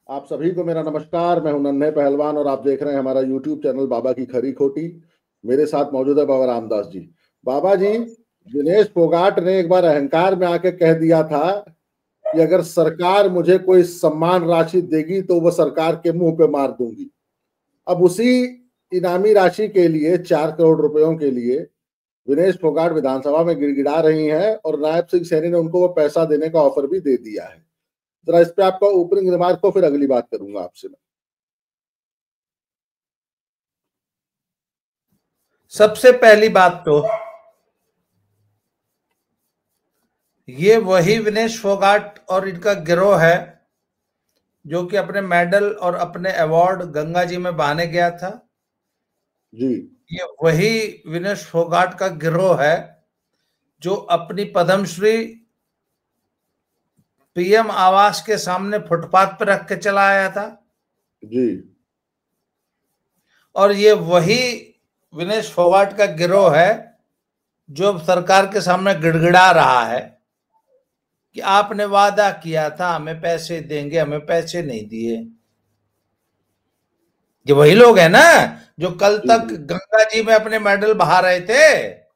आप सभी को मेरा नमस्कार। मैं हूं नन्हे पहलवान और आप देख रहे हैं हमारा यूट्यूब चैनल बाबा की खरी खोटी। मेरे साथ मौजूद है बाबा रामदास जी। बाबा जी, दिनेश फोगाट ने एक बार अहंकार में आके कह दिया था कि अगर सरकार मुझे कोई सम्मान राशि देगी तो वह सरकार के मुंह पे मार दूंगी। अब उसी इनामी राशि के लिए 4 करोड़ रुपयों के लिए दिनेश फोगाट विधानसभा में गिड़गिड़ा रही हैं और नायब सिंह सैनी ने उनको वो पैसा देने का ऑफर भी दे दिया है। जरा इस पे आपका ओपनिंग रिमार्क को, फिर अगली बात करूंगा आपसे। सबसे पहली बात तो ये वही विनेश फोगाट और इनका गिरोह है जो कि अपने मेडल और अपने अवार्ड गंगा जी में बहाने गया था। जी, ये वही विनेश फोगाट का गिरोह है जो अपनी पद्मश्री पीएम आवास के सामने फुटपाथ पर रख के चला आया था। जी, और ये वही विनेश फोगाट का गिरोह है जो सरकार के सामने गिड़गिड़ा रहा है कि आपने वादा किया था हमें पैसे देंगे, हमें पैसे नहीं दिए। ये वही लोग हैं ना जो कल तक गंगा जी में अपने मेडल बहा रहे थे।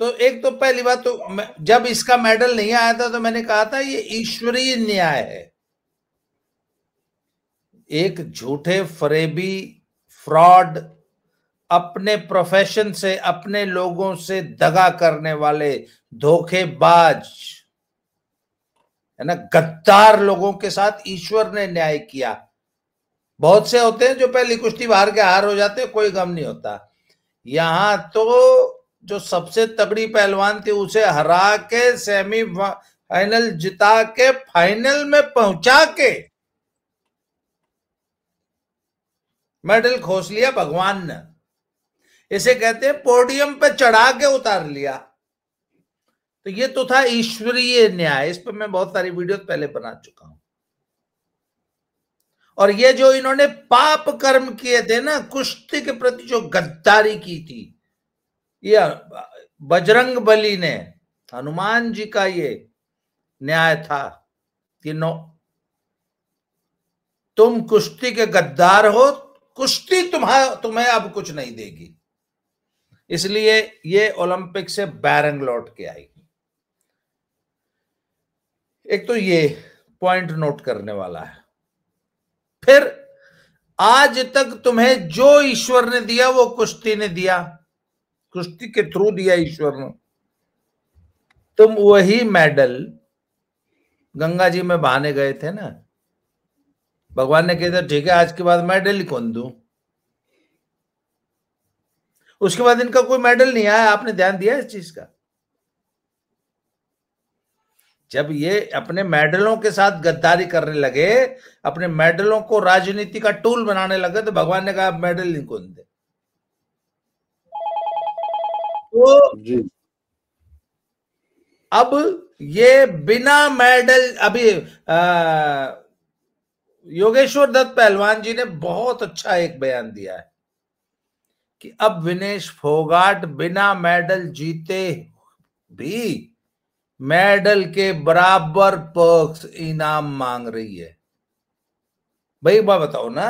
तो एक तो पहली बात तो जब इसका मेडल नहीं आया था तो मैंने कहा था ये ईश्वरीय न्याय है। एक झूठे फरेबी फ्रॉड, अपने प्रोफेशन से अपने लोगों से दगा करने वाले धोखेबाज है ना, गद्दार लोगों के साथ ईश्वर ने न्याय किया। बहुत से होते हैं जो पहली कुश्ती बाहर के हार हो जाते हैं, कोई गम नहीं होता। यहां तो जो सबसे तगड़ी पहलवान थी उसे हरा के सेमीफाइनल जिता के फाइनल में पहुंचा के मेडल खोस लिया भगवान ने। इसे कहते हैं पोडियम पे चढ़ा के उतार लिया। तो ये तो था ईश्वरीय न्याय। इस पर मैं बहुत सारी वीडियो पहले बना चुका हूं। और ये जो इन्होंने पाप कर्म किए थे ना, कुश्ती के प्रति जो गद्दारी की थी, ये बजरंग बली ने, हनुमान जी का ये न्याय था कि नो, तुम कुश्ती के गद्दार हो, कुश्ती तुम्हें अब कुछ नहीं देगी। इसलिए ये ओलंपिक से बैरंग लौट के आएगी। एक तो ये पॉइंट नोट करने वाला है। फिर आज तक तुम्हें जो ईश्वर ने दिया वो कुश्ती ने दिया, कुश्ती के थ्रू दिया ईश्वर ने। तुम वही मेडल गंगा जी में बहाने गए थे ना, भगवान ने कहा था ठीक है आज के बाद मेडल ही कौन दूं। उसके बाद इनका कोई मेडल नहीं आया। आपने ध्यान दिया इस चीज का? जब ये अपने मेडलों के साथ गद्दारी करने लगे, अपने मेडलों को राजनीति का टूल बनाने लगे, तो भगवान ने कहा मेडल नहीं कौन दे। तो जी, अब ये बिना मेडल, अभी योगेश्वर दत्त पहलवान जी ने बहुत अच्छा एक बयान दिया है कि अब विनेश फोगाट बिना मेडल जीते भी मेडल के बराबर पर्क्स इनाम मांग रही है। भाई बात बताओ ना,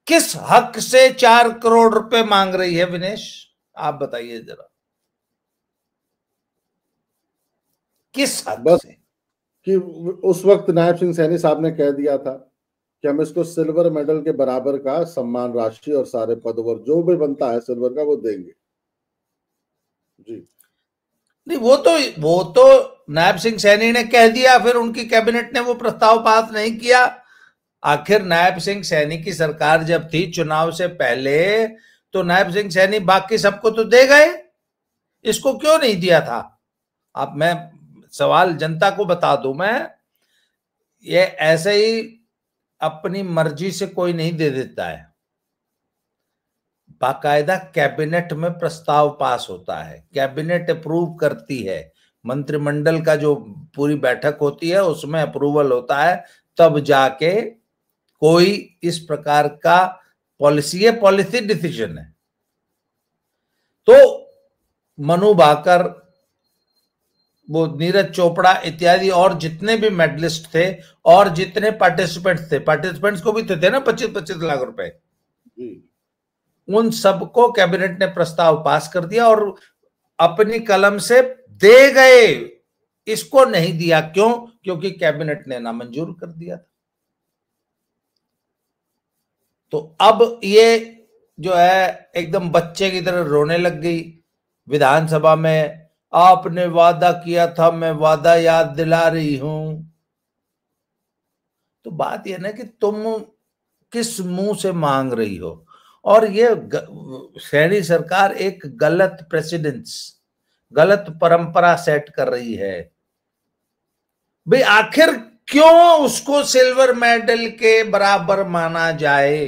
किस हक से 4 करोड़ रुपए मांग रही है विनेश? आप बताइए जरा, किस हक बस से? कि उस वक्त नायब सिंह सैनी साहब ने कह दिया था कि हम इसको सिल्वर मेडल के बराबर का सम्मान राशि और सारे पद और जो भी बनता है सिल्वर का वो देंगे। जी, नहीं, वो तो नायब सिंह सैनी ने कह दिया, फिर उनकी कैबिनेट ने वो प्रस्ताव पास नहीं किया। आखिर नायब सिंह सैनी की सरकार जब थी चुनाव से पहले, तो नायब सिंह सैनी बाकी सबको तो दे गए, इसको क्यों नहीं दिया था? अब मैं सवाल जनता को बता दूं, मैं ये ऐसे ही अपनी मर्जी से कोई नहीं दे देता है। बाकायदा कैबिनेट में प्रस्ताव पास होता है, कैबिनेट अप्रूव करती है, मंत्रिमंडल का जो पूरी बैठक होती है उसमें अप्रूवल होता है, तब जाके कोई इस प्रकार का पॉलिसी डिसीजन है। तो मनु भाकर वो नीरज चोपड़ा इत्यादि और जितने भी मेडलिस्ट थे और जितने पार्टिसिपेंट्स को भी थे ना 25-25 लाख रुपए, उन सबको कैबिनेट ने प्रस्ताव पास कर दिया और अपनी कलम से दे गए। इसको नहीं दिया, क्यों? क्योंकि कैबिनेट ने नामंजूर कर दिया था। तो अब ये जो है एकदम बच्चे की तरह रोने लग गई विधानसभा में, आपने वादा किया था, मैं वादा याद दिला रही हूं। तो बात यह ना कि तुम किस मुंह से मांग रही हो, और ये सैनी सरकार एक गलत प्रेसिडेंस, गलत परंपरा सेट कर रही है। भाई आखिर क्यों उसको सिल्वर मेडल के बराबर माना जाए?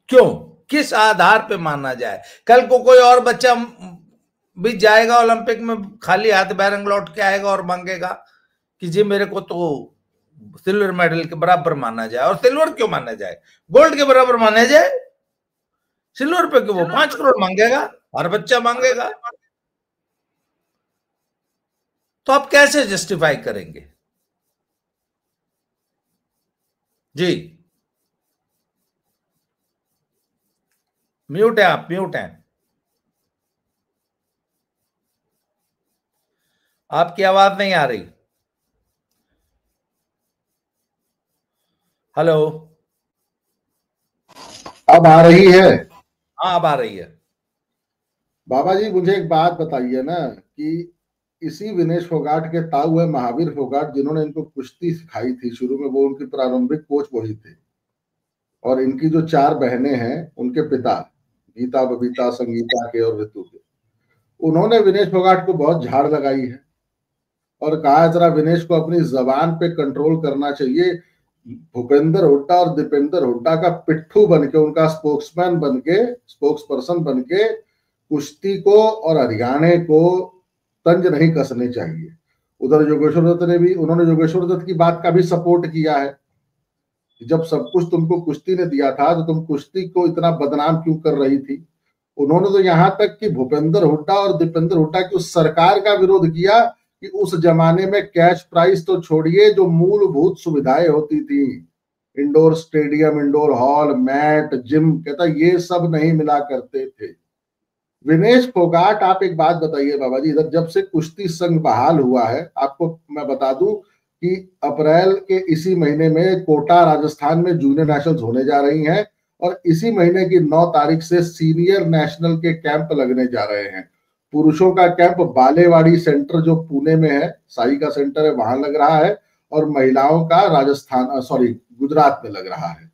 क्यों, किस आधार पे माना जाए? कल को कोई और बच्चा भी जाएगा ओलंपिक में, खाली हाथ बैरंग लौट के आएगा और मांगेगा कि जी मेरे को तो सिल्वर मेडल के बराबर माना जाए। और सिल्वर क्यों माना जाए? गोल्ड के बराबर माना जाए। सिल्वर पे क्यों? वो 5 करोड़ मांगेगा, हर बच्चा मांगेगा। तो आप कैसे जस्टिफाई करेंगे? जी म्यूट है आप, म्यूट हैं। आपकी आवाज नहीं आ रही। हेलो, अब आ रही है? हाँ अब आ रही है। बाबा जी मुझे एक बात बताइए ना कि इसी विनेश फोगाट के ताऊ है महावीर फोगाट, जिन्होंने इनको कुश्ती सिखाई थी शुरू में, वो उनकी प्रारंभिक कोच वही थे। और इनकी जो 4 बहनें हैं, उनके पिता गीता, बबीता, संगीता के और ऋतु के, उन्होंने विनेश फोगाट को बहुत झाड़ लगाई है और कहा जरा विनेश को अपनी जबान पे कंट्रोल करना चाहिए। भूपेंद्र हुड्डा और दीपेंद्र हुड्डा का पिट्ठू बनके, उनका स्पोक्समैन बनके, स्पोक्स पर्सन बनके कुश्ती को और हरियाणे को तंज नहीं कसने चाहिए। उधर योगेश्वर दत्त ने भी, उन्होंने योगेश्वर दत्त की बात का भी सपोर्ट किया है। जब सब कुछ तुमको कुश्ती ने दिया था तो तुम कुश्ती को इतना बदनाम क्यों कर रही थी? उन्होंने तो यहां तक कि भूपेंद्र हुड्डा और दीपेंद्र हुड्डा की उस सरकार का विरोध किया कि उस जमाने में कैश प्राइस तो छोड़िए, जो मूलभूत सुविधाएं होती थी, indoor stadium, indoor hall, mat, gym, कहता ये सब नहीं मिला करते थे। विनेश फोगाट, आप एक बात बताइए बाबा जी, इधर जब से कुश्ती संघ बहाल हुआ है, आपको मैं बता दूं कि अप्रैल के इसी महीने में कोटा राजस्थान में जूनियर नेशनल्स होने जा रही हैं और इसी महीने की 9 तारीख से सीनियर नेशनल के कैंप लगने जा रहे हैं। पुरुषों का कैंप बालेवाड़ी सेंटर जो पुणे में है, साई का सेंटर है, वहां लग रहा है, और महिलाओं का राजस्थान, सॉरी गुजरात में लग रहा है।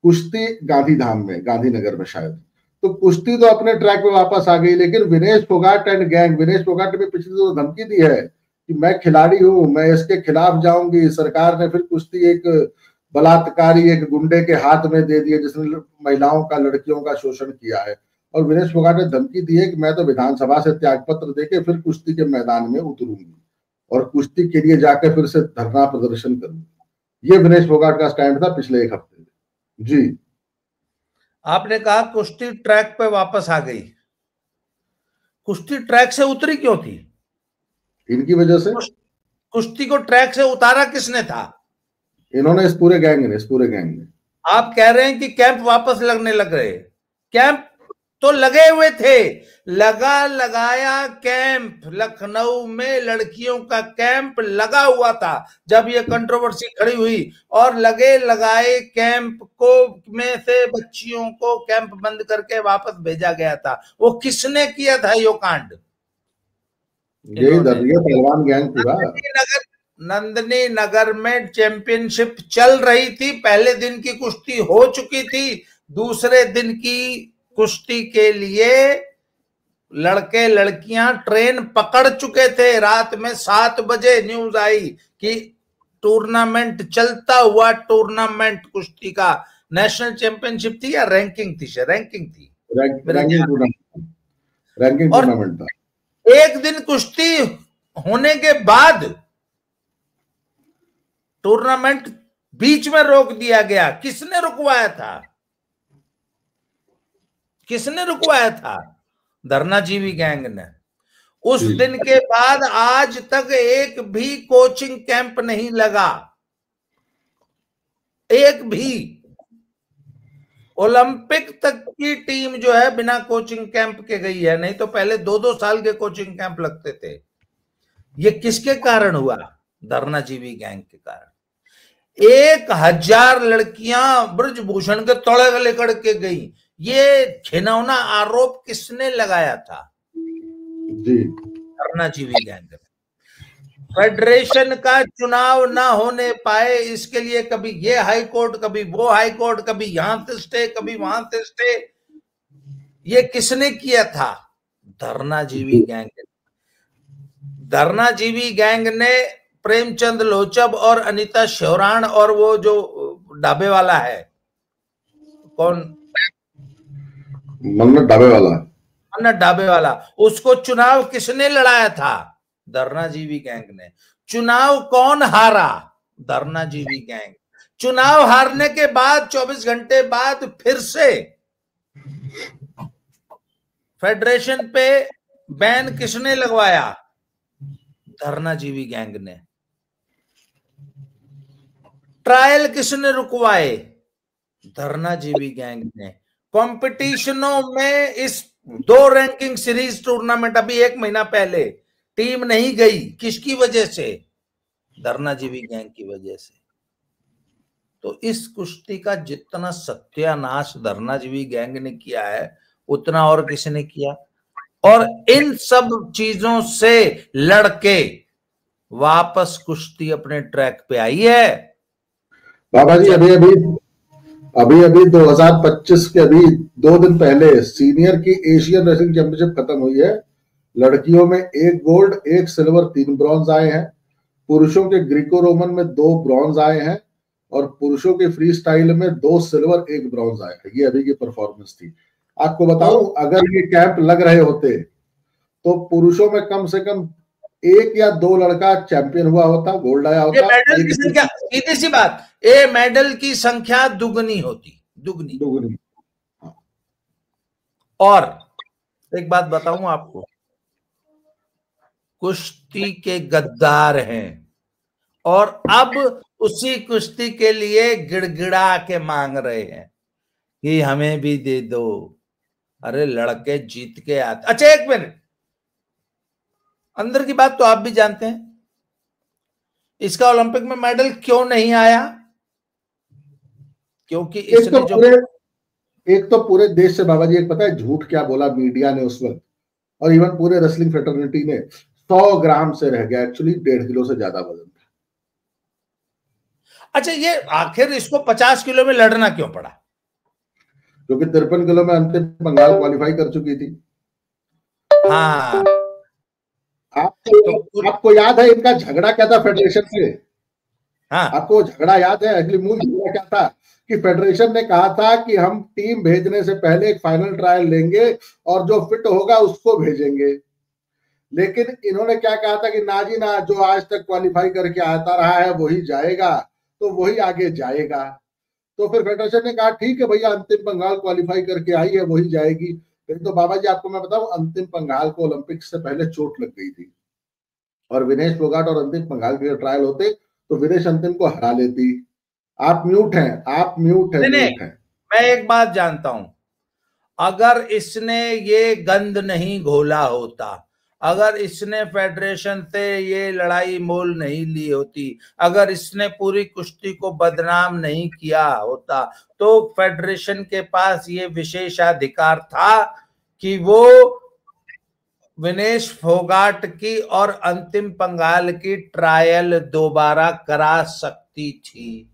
कुश्ती गांधीधाम में, गांधीनगर में शायद। तो कुश्ती तो अपने ट्रैक पे वापस आ गई, लेकिन विनेश फोगाट एंड गैंग, विनेश फोगाट ने पिछली तो धमकी दी है कि मैं खिलाड़ी हूं, मैं इसके खिलाफ जाऊंगी। सरकार ने फिर कुश्ती एक बलात्कारी, एक गुंडे के हाथ में दे दिया जिसने महिलाओं का, लड़कियों का शोषण किया है। और विनेश फोगाट ने धमकी दी है कि मैं तो विधानसभा से त्यागपत्र देके फिर कुश्ती के मैदान में उतरूंगी और कुश्ती के लिए जाकर फिर से धरना प्रदर्शन करूंगी। ये विनेश फोगाट का स्टैंड था पिछले 1 हफ्ते में। जी, आपने कहा कुश्ती ट्रैक पे वापस आ गई। कुश्ती ट्रैक से उतरी क्यों थी? इनकी वजह से। कुश्ती को ट्रैक से उतारा किसने था? इन्होंने, इस पूरे गैंग ने। आप कह रहे हैं कि कैंप वापस लगने लग रहे। कैंप तो लगे हुए थे, लगाया कैंप। लखनऊ में लड़कियों का कैंप लगा हुआ था जब ये कंट्रोवर्सी खड़ी हुई, और लगाए कैंप को में से बच्चियों को कैंप बंद करके वापस भेजा गया था। वो किसने किया था यो कांड? यही पहलवान गैंग पूरा। नंदनी नगर में चैंपियनशिप चल रही थी, पहले दिन की कुश्ती हो चुकी थी, दूसरे दिन की कुश्ती के लिए लड़के लड़कियां ट्रेन पकड़ चुके थे। रात में 7 बजे न्यूज आई कि टूर्नामेंट चलता हुआ, टूर्नामेंट कुश्ती का टूर्नामेंट चैंपियनशिप थी या रैंकिंग थी? रैंकिंग टूर्नामेंट था। एक दिन कुश्ती होने के बाद टूर्नामेंट बीच में रोक दिया गया। किसने रुकवाया था? धरनाजीवी गैंग ने। उस दिन के बाद आज तक एक भी कोचिंग कैंप नहीं लगा, एक भी। ओलंपिक तक की टीम जो है बिना कोचिंग कैंप के गई है, नहीं तो पहले 2-2 साल के कोचिंग कैंप लगते थे। ये किसके कारण हुआ? धरनाजीवी गैंग के कारण। 1000 लड़कियां ब्रजभूषण के तौले गले करके गई। ये घिनौना आरोप किसने लगाया था? जी, धरनाजीवी गैंग ने। फेडरेशन का चुनाव ना होने पाए इसके लिए कभी ये हाई कोर्ट, कभी वो हाई कोर्ट, कभी यहां से स्टे, कभी वहां से स्टे। ये किसने किया था? धरनाजीवी गैंग। धरनाजीवी गैंग ने प्रेमचंद लोचब और अनीता श्योराण और वो जो ढाबे वाला है, कौन, मन्नत ढाबे वाला, मन्नत ढाबे वाला, उसको चुनाव किसने लड़ाया था? धरनाजीवी गैंग ने। चुनाव कौन हारा? धरनाजीवी गैंग। चुनाव हारने के बाद 24 घंटे बाद फिर से फेडरेशन पे बैन किसने लगवाया? धरनाजीवी गैंग ने। ट्रायल किसने रुकवाए? धरनाजीवी गैंग ने। कॉम्पिटिशनों में इस 2 रैंकिंग सीरीज टूर्नामेंट अभी 1 महीना पहले टीम नहीं गई, किसकी वजह से? धरनाजीवी गैंग की वजह से। तो इस कुश्ती का जितना सत्यानाश धरनाजीवी गैंग ने किया है उतना और किसने किया? और इन सब चीजों से लड़के वापस कुश्ती अपने ट्रैक पे आई है। बाबा जी अभी 2025 के अभी 2 दिन पहले सीनियर की एशियन रेसलिंग चैंपियनशिप खत्म हुई है। लड़कियों में 1 गोल्ड, 1 सिल्वर, 3 ब्रॉन्ज आए हैं। पुरुषों के ग्रीको रोमन में 2 ब्रॉन्ज आए हैं और पुरुषों के फ्री स्टाइल में 2 सिल्वर, 1 ब्रॉन्ज आया है। ये अभी की परफॉर्मेंस थी। आपको बताऊं, अगर ये कैंप लग रहे होते तो पुरुषों में कम से कम 1 या 2 लड़का चैंपियन हुआ होता, गोल्ड आया होता। मेडल की संख्या, सीधी सी बात, ये मेडल की संख्या दुगनी होती, दुगनी। और एक बात बताऊं आपको, कुश्ती के गद्दार हैं और अब उसी कुश्ती के लिए गिड़गिड़ा के मांग रहे हैं कि हमें भी दे दो। अरे लड़के जीत के आते। अच्छा 1 मिनट, अंदर की बात तो आप भी जानते हैं, इसका ओलंपिक में मेडल क्यों नहीं आया? क्योंकि इसने एक तो पूरे देश से बाबा जी एक पता है झूठ क्या बोला मीडिया ने उस वक्त, और इवन पूरे रेसलिंग फ्रेटर्निटी ने, 100 ग्राम से रह गया, एक्चुअली 1.5 किलो से ज्यादा वजन था। अच्छा, ये आखिर इसको 50 किलो में लड़ना क्यों पड़ा? क्योंकि 53 किलो में अंतिम बंगाल क्वालिफाई कर चुकी थी। हाँ, आपको याद है इनका झगड़ा क्या था फेडरेशन से? हाँ, आपको झगड़ा याद है? एक्चुअली मूल झगड़ा क्या था कि फेडरेशन ने कहा था कि हम टीम भेजने से पहले एक फाइनल ट्रायल लेंगे और जो फिट होगा उसको भेजेंगे। लेकिन इन्होंने क्या कहा था कि ना जी ना, जो आज तक क्वालिफाई करके आता रहा है वही जाएगा, तो वही आगे जाएगा। तो फिर फेडरेशन ने कहा ठीक है भैया, अंतिम बंगाल क्वालिफाई करके आई है वही जाएगी। तो बाबा जी आपको मैं बताऊं, अंतिम बंगाल को ओलंपिक से पहले चोट लग गई थी और विनेश फोगाट और अंतिम बंगाल के ट्रायल होते तो विनेश अंतिम को हरा लेती। आप म्यूट हैं, आप म्यूट हैं। मैं एक बात जानता हूं, अगर इसने ये गंद नहीं घोला होता, अगर इसने फेडरेशन से ये लड़ाई मोल नहीं ली होती, अगर इसने पूरी कुश्ती को बदनाम नहीं किया होता, तो फेडरेशन के पास ये विशेषाधिकार था कि वो विनेश फोगाट की और अंतिम पंघाल की ट्रायल दोबारा करा सकती थी।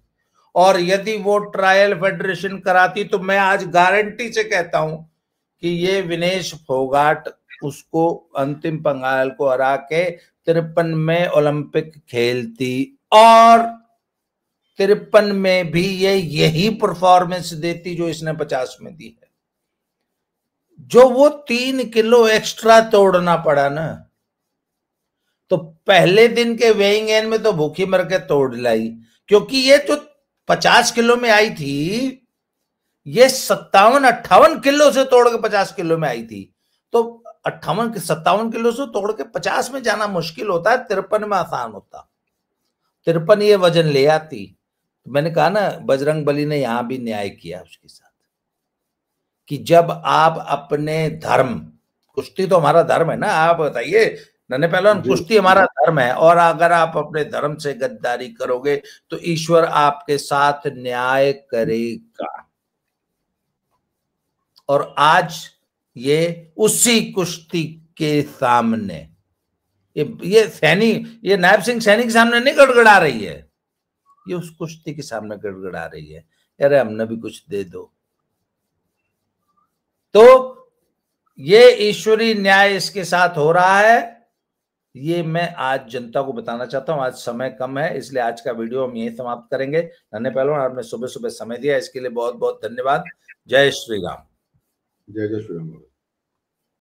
और यदि वो ट्रायल फेडरेशन कराती तो मैं आज गारंटी से कहता हूं कि ये विनेश फोगाट उसको अंतिम पंघाल को हरा के 53 में ओलंपिक खेलती और 53 में भी ये यही परफॉर्मेंस देती जो इसने 50 में दी है। जो वो 3 किलो एक्स्ट्रा तोड़ना पड़ा ना, तो पहले दिन के वेइंग इन में तो भूखी मर के तोड़ लाई, क्योंकि ये जो 50 किलो में आई थी ये 57-58 किलो से तोड़ के 50 किलो में आई थी। तो 58-57 किलो से तोड़ के 50 में जाना मुश्किल होता है, 53 में आसान होता। 53 ये वजन ले आती। तो मैंने कहा ना, बजरंग बली ने यहां भी न्याय किया उसके साथ कि जब आप अपने धर्म, कुश्ती तो हमारा धर्म है ना, आप बताइए नन्हे पहलवान, कुश्ती हमारा धर्म है, और अगर आप अपने धर्म से गद्दारी करोगे तो ईश्वर आपके साथ न्याय करेगा। और आज ये उसी कुश्ती के सामने, ये सैनी, ये नायब सिंह सैनी के सामने नहीं गड़गड़ा रही है, ये उस कुश्ती के सामने गड़गड़ा रही है, अरे हमने भी कुछ दे दो। तो ये ईश्वरी न्याय इसके साथ हो रहा है, ये मैं आज जनता को बताना चाहता हूं। आज समय कम है, इसलिए आज का वीडियो हम यहीं समाप्त करेंगे। नन्हे पहलवान, आपने सुबह सुबह समय दिया, इसके लिए बहुत बहुत धन्यवाद। जय श्री राम। जय जय श्री राम।